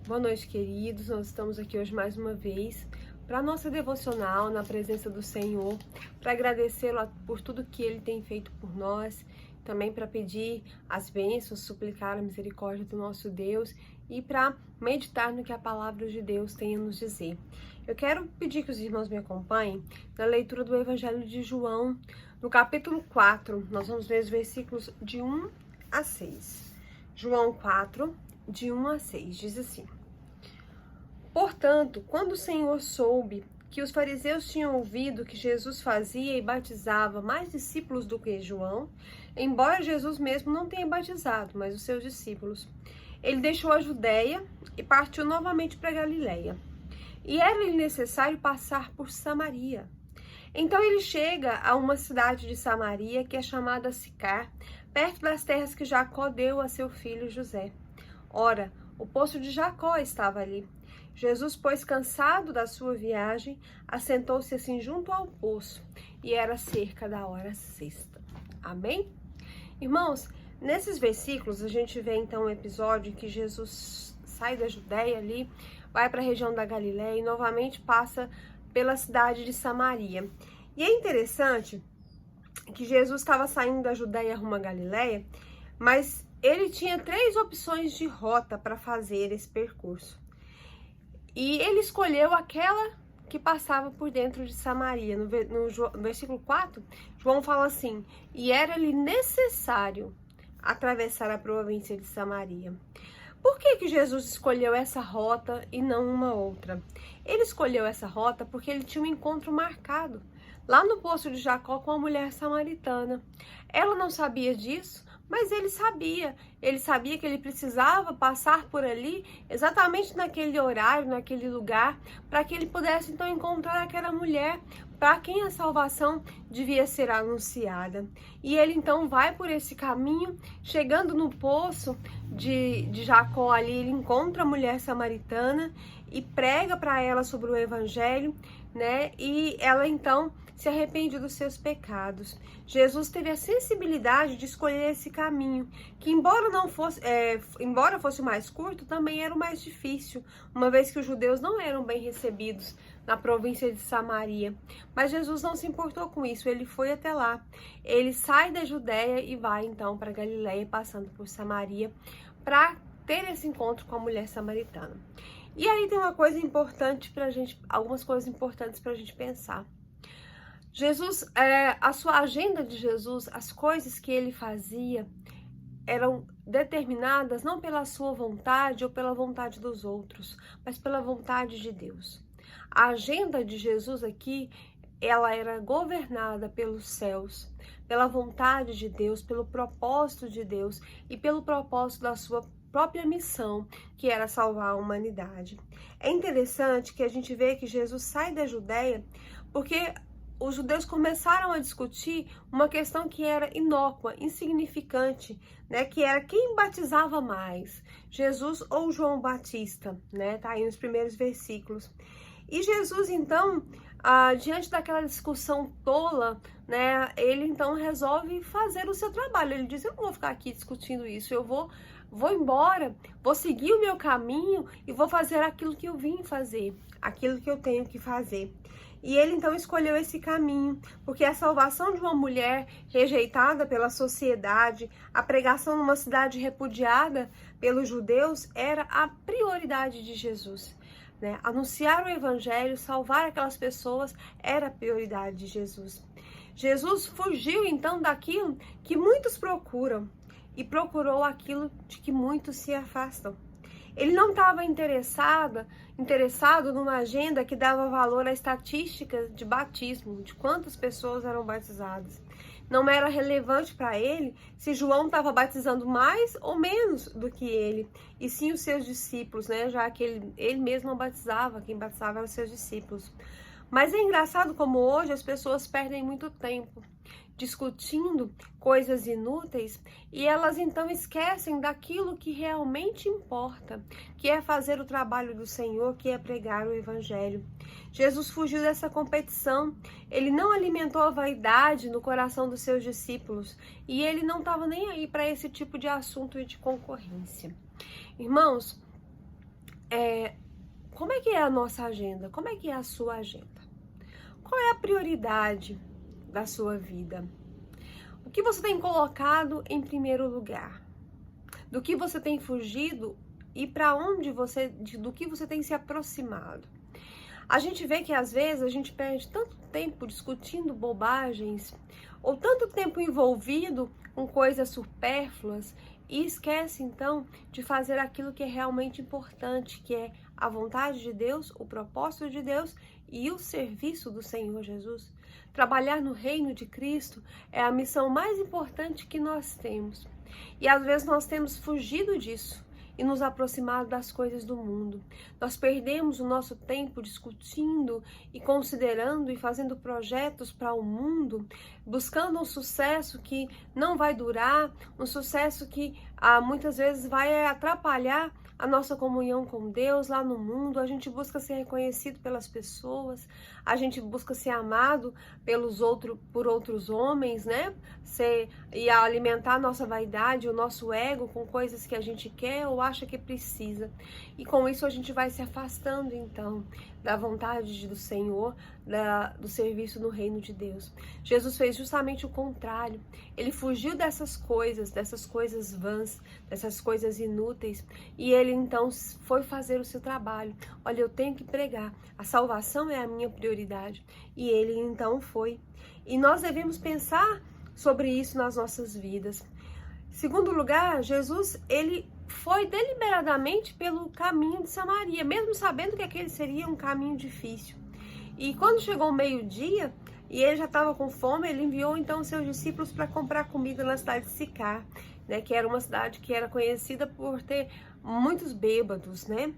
Boa noite, queridos. Nós estamos aqui hoje mais uma vez para a nossa devocional na presença do Senhor, para agradecê-lo por tudo que Ele tem feito por nós, também para pedir as bênçãos, suplicar a misericórdia do nosso Deus e para meditar no que a palavra de Deus tem a nos dizer. Eu quero pedir que os irmãos me acompanhem na leitura do Evangelho de João, no capítulo 4. Nós vamos ler os versículos de 1 a 6. João 4, de 1 a 6, diz assim: Portanto, quando o Senhor soube que os fariseus tinham ouvido que Jesus fazia e batizava mais discípulos do que João, embora Jesus mesmo não tenha batizado, mas os seus discípulos, ele deixou a Judéia e partiu novamente para Galiléia. E era-lhe necessário passar por Samaria. Então ele chega a uma cidade de Samaria que é chamada Sicar, perto das terras que Jacó deu a seu filho José. Ora, o poço de Jacó estava ali. Jesus, pois, cansado da sua viagem, assentou-se assim junto ao poço, e era cerca da hora sexta. Amém? Irmãos, nesses versículos a gente vê então um episódio em que Jesus sai da Judéia ali, vai para a região da Galiléia e novamente passa pela cidade de Samaria. E é interessante que Jesus estava saindo da Judéia rumo à Galiléia, mas ele tinha 3 opções de rota para fazer esse percurso. E ele escolheu aquela que passava por dentro de Samaria. No versículo 4, João fala assim: e era-lhe necessário atravessar a província de Samaria. Por que Jesus escolheu essa rota e não uma outra? Ele escolheu essa rota porque ele tinha um encontro marcado lá no poço de Jacó com a mulher samaritana. Ela não sabia disso, mas ele sabia. Ele sabia que ele precisava passar por ali exatamente naquele horário, naquele lugar, para que ele pudesse então encontrar aquela mulher para quem a salvação devia ser anunciada. E ele então vai por esse caminho, chegando no poço de Jacó ali, ele encontra a mulher samaritana e prega para ela sobre o evangelho, né? E ela então se arrepende dos seus pecados. Jesus teve a sensibilidade de escolher esse caminho, que embora fosse o mais curto, também era o mais difícil, uma vez que os judeus não eram bem recebidos na província de Samaria. Mas Jesus não se importou com isso, ele foi até lá. Ele sai da Judéia e vai então para Galiléia, passando por Samaria, para ter esse encontro com a mulher samaritana. E aí tem uma coisa importante pra gente, algumas coisas importantes para a gente pensar. Jesus, a sua agenda de Jesus, as coisas que ele fazia eram determinadas não pela sua vontade ou pela vontade dos outros, mas pela vontade de Deus. A agenda de Jesus aqui, ela era governada pelos céus, pela vontade de Deus, pelo propósito de Deus e pelo propósito da sua própria missão, que era salvar a humanidade. É interessante que a gente vê que Jesus sai da Judéia porque os judeus começaram a discutir uma questão que era inócua, insignificante, né? Que era quem batizava mais, Jesus ou João Batista, né? Tá aí nos primeiros versículos. E Jesus, então, diante daquela discussão tola, né? Ele então resolve fazer o seu trabalho. Ele diz: eu não vou ficar aqui discutindo isso, eu vou embora, vou seguir o meu caminho e vou fazer aquilo que eu vim fazer, aquilo que eu tenho que fazer. E ele então escolheu esse caminho, porque a salvação de uma mulher rejeitada pela sociedade, a pregação numa cidade repudiada pelos judeus, era a prioridade de Jesus, né? Anunciar o evangelho, salvar aquelas pessoas, era a prioridade de Jesus. Jesus fugiu então daquilo que muitos procuram e procurou aquilo de que muitos se afastam. Ele não estava interessado numa agenda que dava valor à estatística de batismo, de quantas pessoas eram batizadas. Não era relevante para ele se João estava batizando mais ou menos do que ele, e sim os seus discípulos, né? Já que ele mesmo não batizava, quem batizava eram os seus discípulos. Mas é engraçado como hoje as pessoas perdem muito tempo discutindo coisas inúteis e elas então esquecem daquilo que realmente importa, que é fazer o trabalho do Senhor, que é pregar o evangelho. Jesus fugiu dessa competição, ele não alimentou a vaidade no coração dos seus discípulos e ele não estava nem aí para esse tipo de assunto e de concorrência. Irmãos, como é que é a nossa agenda? Como é que é a sua agenda? Qual é a prioridade da sua vida? O que você tem colocado em primeiro lugar? Do que você tem fugido e para onde do que você tem se aproximado? A gente vê que às vezes a gente perde tanto tempo discutindo bobagens ou tanto tempo envolvido com coisas supérfluas e esquece então de fazer aquilo que é realmente importante, que é a vontade de Deus, o propósito de Deus e o serviço do Senhor Jesus. Trabalhar no reino de Cristo é a missão mais importante que nós temos. E às vezes nós temos fugido disso e nos aproximado das coisas do mundo. Nós perdemos o nosso tempo discutindo e considerando e fazendo projetos para o mundo, buscando um sucesso que não vai durar, um sucesso que muitas vezes vai atrapalhar a nossa comunhão com Deus lá no mundo. A gente busca ser reconhecido pelas pessoas, a gente busca ser amado por outros homens, né? E alimentar a nossa vaidade, o nosso ego com coisas que a gente quer ou acha que precisa. E com isso a gente vai se afastando então da vontade do Senhor, do serviço no reino de Deus. Jesus fez justamente o contrário. Ele fugiu dessas coisas vãs, dessas coisas inúteis, e ele então foi fazer o seu trabalho. Olha, eu tenho que pregar, a salvação é a minha prioridade. E ele então foi. E nós devemos pensar sobre isso nas nossas vidas. Segundo lugar, Jesus, ele foi deliberadamente pelo caminho de Samaria, mesmo sabendo que aquele seria um caminho difícil. E quando chegou o meio-dia, e ele já estava com fome, ele enviou então seus discípulos para comprar comida na cidade de Sicar, né, que era uma cidade que era conhecida por ter muitos bêbados, né?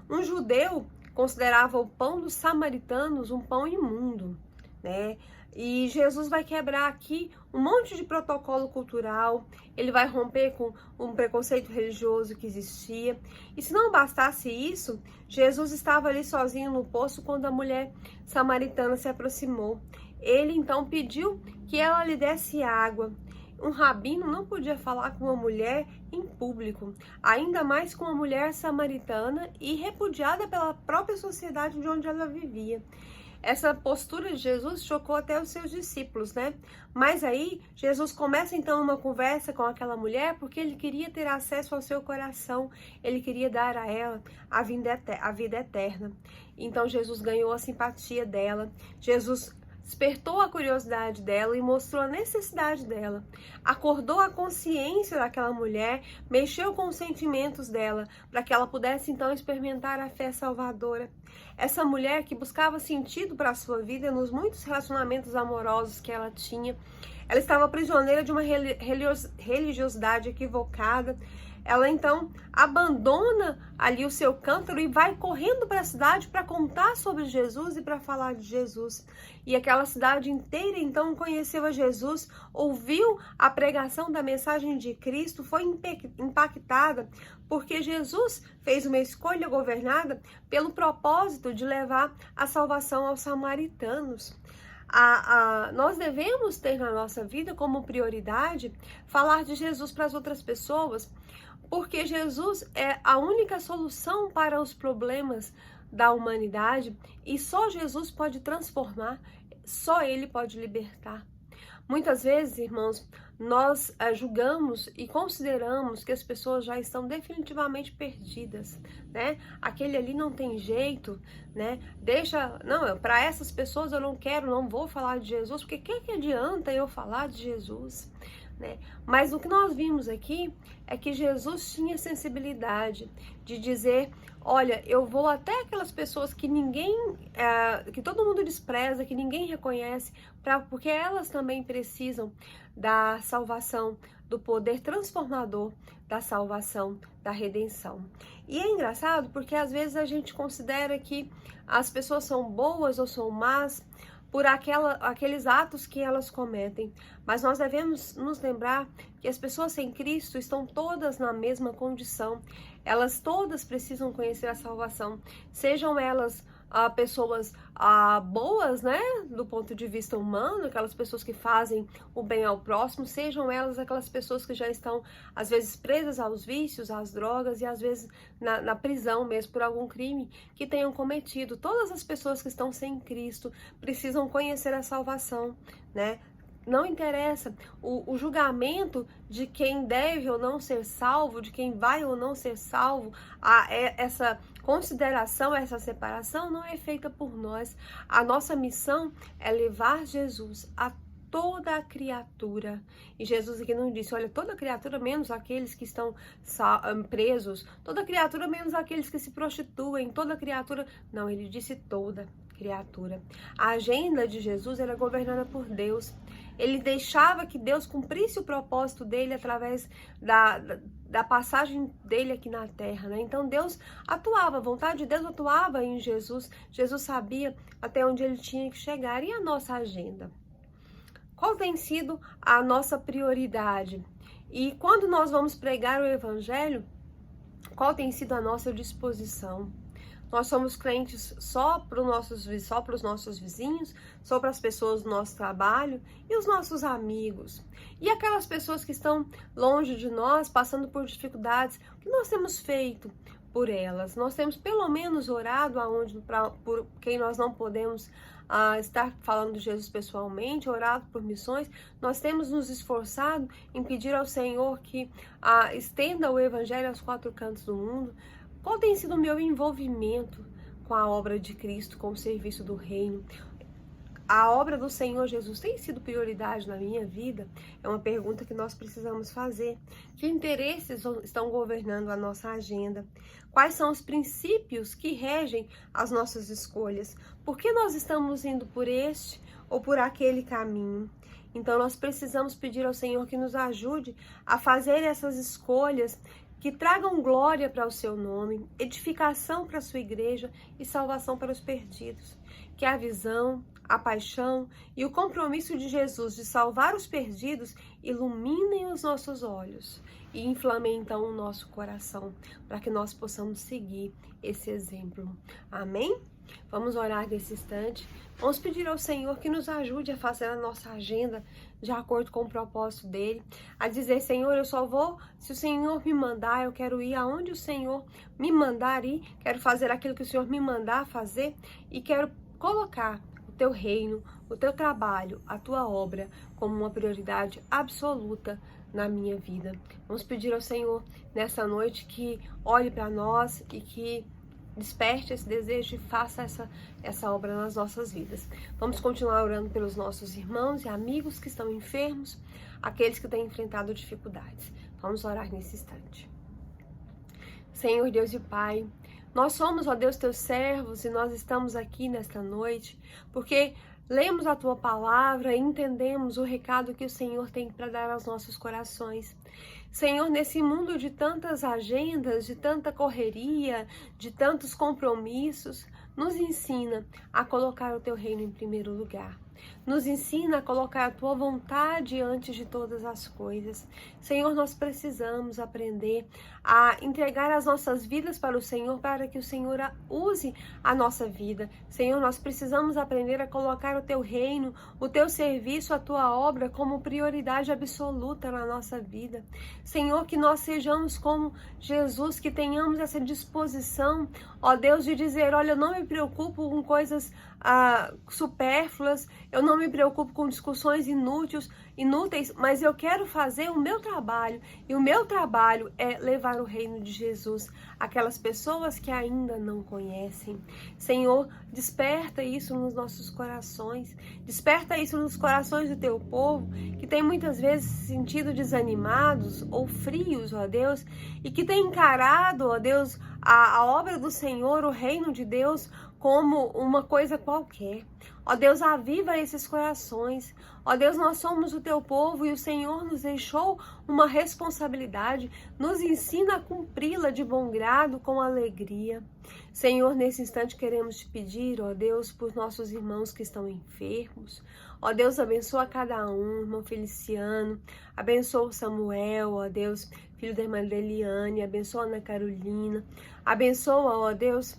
Um judeu considerava o pão dos samaritanos um pão imundo, né? E Jesus vai quebrar aqui um monte de protocolo cultural, ele vai romper com um preconceito religioso que existia. E se não bastasse isso, Jesus estava ali sozinho no poço quando a mulher samaritana se aproximou. Ele então pediu que ela lhe desse água. Um rabino não podia falar com uma mulher em público, ainda mais com uma mulher samaritana e repudiada pela própria sociedade de onde ela vivia. Essa postura de Jesus chocou até os seus discípulos, né? Mas aí, Jesus começa então uma conversa com aquela mulher porque ele queria ter acesso ao seu coração, ele queria dar a ela a vida eterna. Então, Jesus ganhou a simpatia dela, Jesus despertou a curiosidade dela e mostrou a necessidade dela. Acordou a consciência daquela mulher, mexeu com os sentimentos dela, para que ela pudesse então experimentar a fé salvadora. Essa mulher que buscava sentido para a sua vida nos muitos relacionamentos amorosos que ela tinha, ela estava prisioneira de uma religiosidade equivocada. Ela então abandona ali o seu cântaro e vai correndo para a cidade para contar sobre Jesus e para falar de Jesus. E aquela cidade inteira então conheceu a Jesus, ouviu a pregação da mensagem de Cristo, foi impactada porque Jesus fez uma escolha governada pelo propósito de levar a salvação aos samaritanos. Nós devemos ter na nossa vida como prioridade falar de Jesus para as outras pessoas, porque Jesus é a única solução para os problemas da humanidade e só Jesus pode transformar, só Ele pode libertar. Muitas vezes, irmãos, nós julgamos e consideramos que as pessoas já estão definitivamente perdidas, né? Aquele ali não tem jeito, né? Para essas pessoas eu não vou falar de Jesus, porque que adianta eu falar de Jesus, né? Mas o que nós vimos aqui é que Jesus tinha sensibilidade de dizer, olha, eu vou até aquelas pessoas que que todo mundo despreza, que ninguém reconhece, porque elas também precisam da salvação, do poder transformador da salvação, da redenção. E é engraçado porque às vezes a gente considera que as pessoas são boas ou são más por aqueles atos que elas cometem, mas nós devemos nos lembrar que as pessoas sem Cristo estão todas na mesma condição, elas todas precisam conhecer a salvação, sejam elas pessoas boas, né, do ponto de vista humano, aquelas pessoas que fazem o bem ao próximo, sejam elas aquelas pessoas que já estão, às vezes, presas aos vícios, às drogas e, às vezes, na prisão mesmo por algum crime que tenham cometido. Todas as pessoas que estão sem Cristo precisam conhecer a salvação, né? Não interessa o julgamento de quem deve ou não ser salvo, de quem vai ou não ser salvo, essa consideração, essa separação não é feita por nós. A nossa missão é levar Jesus a toda a criatura. E Jesus aqui não disse, olha, toda criatura menos aqueles que estão presos, toda criatura menos aqueles que se prostituem, toda criatura. Não, ele disse toda criatura. A agenda de Jesus era governada por Deus. Ele deixava que Deus cumprisse o propósito dele através da passagem dele aqui na terra, né? Então Deus atuava, a vontade de Deus atuava em Jesus. Jesus sabia até onde ele tinha que chegar. E a nossa agenda? Qual tem sido a nossa prioridade? E quando nós vamos pregar o evangelho, qual tem sido a nossa disposição? Nós somos crentes só para os nossos vizinhos, só para as pessoas do nosso trabalho e os nossos amigos. E aquelas pessoas que estão longe de nós, passando por dificuldades, o que nós temos feito por elas? Nós temos pelo menos orado por quem nós não podemos estar falando de Jesus pessoalmente, orado por missões. Nós temos nos esforçado em pedir ao Senhor que estenda o evangelho aos 4 cantos do mundo. Qual tem sido o meu envolvimento com a obra de Cristo, com o serviço do reino? A obra do Senhor Jesus tem sido prioridade na minha vida? É uma pergunta que nós precisamos fazer. Que interesses estão governando a nossa agenda? Quais são os princípios que regem as nossas escolhas? Por que nós estamos indo por este ou por aquele caminho? Então nós precisamos pedir ao Senhor que nos ajude a fazer essas escolhas que tragam glória para o seu nome, edificação para a sua igreja e salvação para os perdidos. Que a visão, a paixão e o compromisso de Jesus de salvar os perdidos iluminem os nossos olhos e inflamem então o nosso coração, para que nós possamos seguir esse exemplo. Amém? Vamos orar nesse instante. Vamos pedir ao Senhor que nos ajude a fazer a nossa agenda de acordo com o propósito dele. A dizer, Senhor, eu só vou se o Senhor me mandar, eu quero ir aonde o Senhor me mandar ir, quero fazer aquilo que o Senhor me mandar fazer e quero colocar o teu reino, o teu trabalho, a tua obra como uma prioridade absoluta na minha vida. Vamos pedir ao Senhor nessa noite que olhe para nós e que desperte esse desejo e faça essa obra nas nossas vidas. Vamos continuar orando pelos nossos irmãos e amigos que estão enfermos, aqueles que têm enfrentado dificuldades. Vamos orar nesse instante. Senhor Deus e Pai, nós somos, ó Deus, teus servos e nós estamos aqui nesta noite porque lemos a tua palavra e entendemos o recado que o Senhor tem para dar aos nossos corações. Senhor, nesse mundo de tantas agendas, de tanta correria, de tantos compromissos, nos ensina a colocar o teu reino em primeiro lugar. Nos ensina a colocar a tua vontade antes de todas as coisas. Senhor, nós precisamos aprender a entregar as nossas vidas para o Senhor, para que o Senhor use a nossa vida. Senhor, nós precisamos aprender a colocar o teu reino, o teu serviço, a tua obra como prioridade absoluta na nossa vida. Senhor, que nós sejamos como Jesus, que tenhamos essa disposição, ó Deus, de dizer, olha, eu não me preocupo com coisas supérfluas, eu não me preocupo com discussões inúteis, mas eu quero fazer o meu trabalho, e o meu trabalho é levar o reino de Jesus àquelas pessoas que ainda não conhecem. Senhor, desperta isso nos nossos corações, desperta isso nos corações do teu povo, que tem muitas vezes se sentido desanimados ou frios, ó Deus, e que tem encarado, ó Deus, a obra do Senhor, o reino de Deus, como uma coisa qualquer. Ó Deus, aviva esses corações. Ó Deus, nós somos o teu povo e o Senhor nos deixou uma responsabilidade. Nos ensina a cumpri-la de bom grado, com alegria. Senhor, nesse instante queremos te pedir, ó Deus, por nossos irmãos que estão enfermos. Ó Deus, abençoa cada um, irmão Feliciano, abençoa o Samuel, ó Deus, filho da irmã Deliane, abençoa a Ana Carolina, abençoa, ó Deus,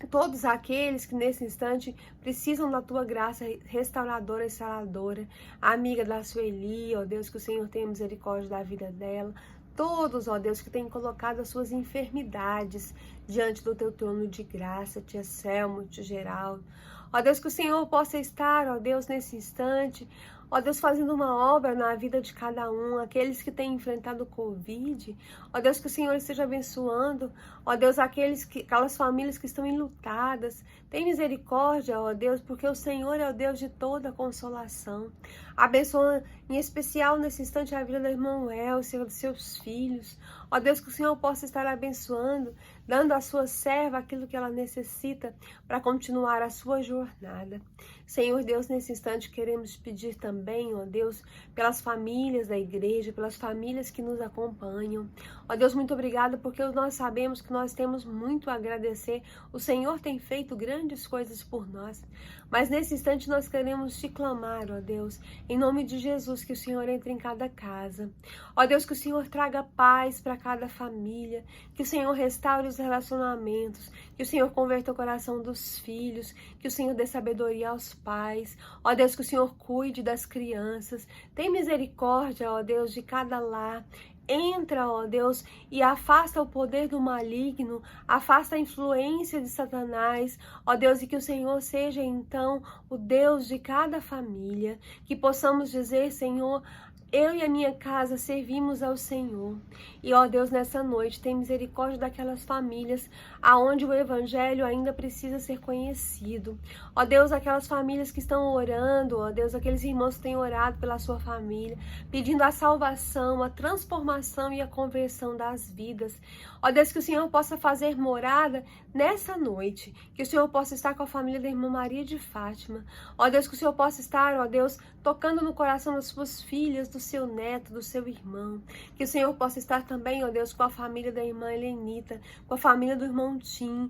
todos aqueles que nesse instante precisam da tua graça restauradora e saradora, a amiga da Sueli, ó Deus, que o Senhor tenha misericórdia da vida dela, todos, ó Deus, que têm colocado as suas enfermidades diante do teu trono de graça, tia Selma, tia Geraldo, ó Deus, que o Senhor possa estar, ó Deus, nesse instante, ó Deus, fazendo uma obra na vida de cada um, aqueles que têm enfrentado o Covid, ó Deus, que o Senhor esteja abençoando, ó Deus, aquelas famílias que estão enlutadas, tem misericórdia, ó Deus, porque o Senhor é o Deus de toda consolação. Abençoa em especial nesse instante a vida da irmã Elcia, dos seus filhos, ó Deus, que o Senhor possa estar abençoando, dando à sua serva aquilo que ela necessita para continuar a sua jornada. Senhor Deus, nesse instante queremos pedir também, ó Deus, pelas famílias da igreja, pelas famílias que nos acompanham. Ó Deus, muito obrigada, porque nós sabemos que nós temos muito a agradecer. O Senhor tem feito grandes coisas por nós. Mas nesse instante nós queremos te clamar, ó Deus, em nome de Jesus, que o Senhor entre em cada casa. Ó Deus, que o Senhor traga paz para cada família, que o Senhor restaure os relacionamentos, que o Senhor converta o coração dos filhos, que o Senhor dê sabedoria aos pais. Ó Deus, que o Senhor cuide das crianças. Tem misericórdia, ó Deus, de cada lar. Entra, ó Deus, e afasta o poder do maligno, afasta a influência de Satanás, ó Deus, e que o Senhor seja então o Deus de cada família, que possamos dizer, Senhor, eu e a minha casa servimos ao Senhor. E, ó Deus, nessa noite, tem misericórdia daquelas famílias aonde o Evangelho ainda precisa ser conhecido. Ó Deus, aquelas famílias que estão orando, ó Deus, aqueles irmãos que têm orado pela sua família, pedindo a salvação, a transformação e a conversão das vidas. Ó Deus, que o Senhor possa fazer morada nessa noite, que o Senhor possa estar com a família da irmã Maria de Fátima. Ó Deus, que o Senhor possa estar, ó Deus, tocando no coração das suas filhas, do seu neto, do seu irmão. Que o Senhor possa estar também, ó Deus, com a família da irmã Helenita, com a família do irmão Tim,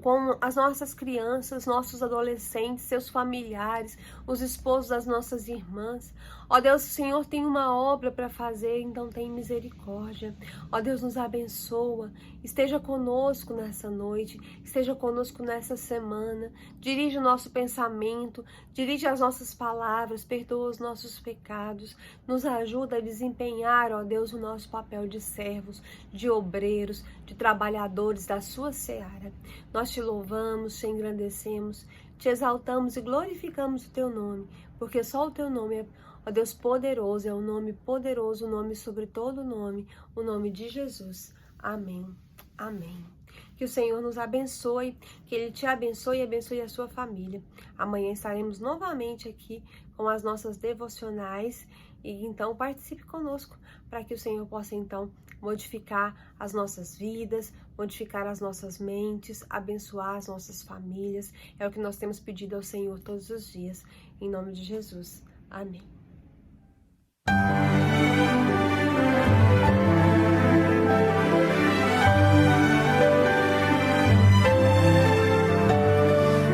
com as nossas crianças, nossos adolescentes, seus familiares, os esposos das nossas irmãs. Ó Deus, o Senhor tem uma obra para fazer, então tem misericórdia. Ó Deus, nos abençoa. Esteja conosco nessa noite, esteja conosco nessa semana. Dirige o nosso pensamento, dirige as nossas palavras, perdoa os nossos pecados. Nos ajuda a desempenhar, ó Deus, o nosso papel de servos, de obreiros, de trabalhadores da sua seara. Nós te louvamos, te engrandecemos, te exaltamos e glorificamos o teu nome, porque só o teu nome é, ó Deus, poderoso, é o nome poderoso, o nome sobre todo nome, o nome de Jesus. Amém. Amém. Que o Senhor nos abençoe, que Ele te abençoe e abençoe a sua família. Amanhã estaremos novamente aqui com as nossas devocionais e então participe conosco para que o Senhor possa então modificar as nossas vidas, modificar as nossas mentes, abençoar as nossas famílias. É o que nós temos pedido ao Senhor todos os dias. Em nome de Jesus. Amém.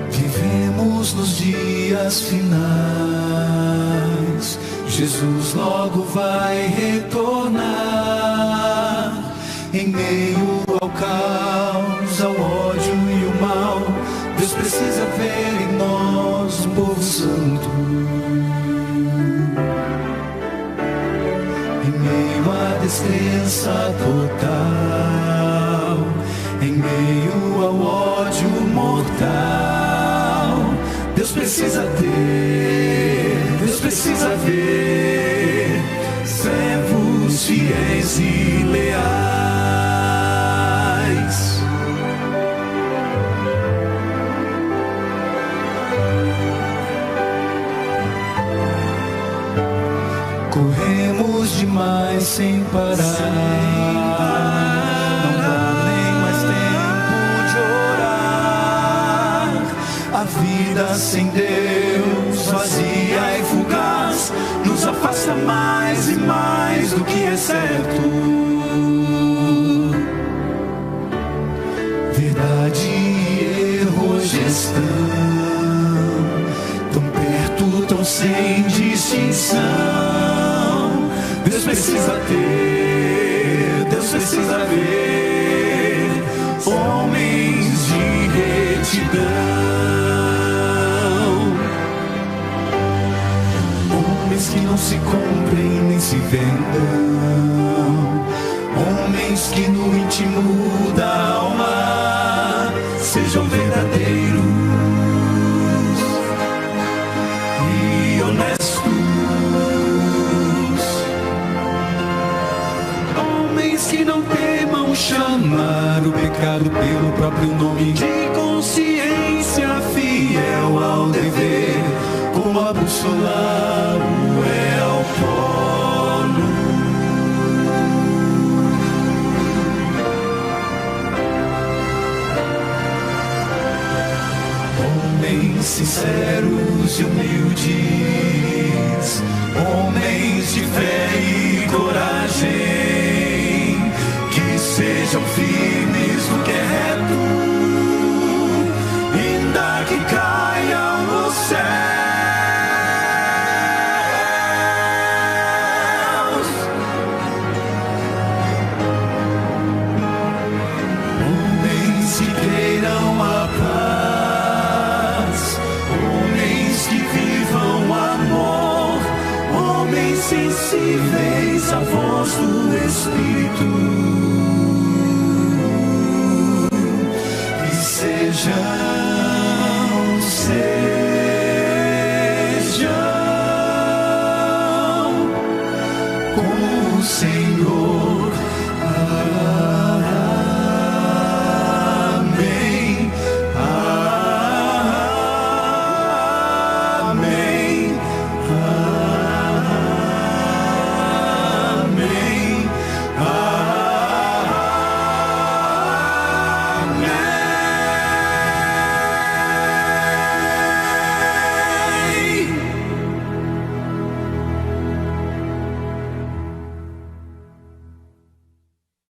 Vivemos nos dias finais, Jesus logo vai retornar. Em meio ao caos, ao ódio e o mal, Deus precisa ver em nós um povo santo. Em meio à descrença total, em meio ao ódio mortal, Deus precisa ter, Deus precisa ver servos fiéis e leais. Corremos demais sem parar, não dá nem mais tempo de orar. A vida sem Deus, vazia e fugaz, nos afasta mais e mais do que é certo. Verdade e erro hoje estão tão perto, tão sem distinção. Deus precisa ter, Deus precisa ver homens de rei. viverão. Homens que no íntimo da alma sejam verdadeiros e honestos. Homens que não temam chamar o pecado pelo próprio nome, de consciência fiel ao dever, como a bússola o é ao polo. Homens sinceros e humildes, homens de fé e coragem, que sejam firmes no que é reto, ainda que caiam os céus. Homens que queiram a paz, homens que vivam amor, homens sensíveis à voz do Espírito, que sejam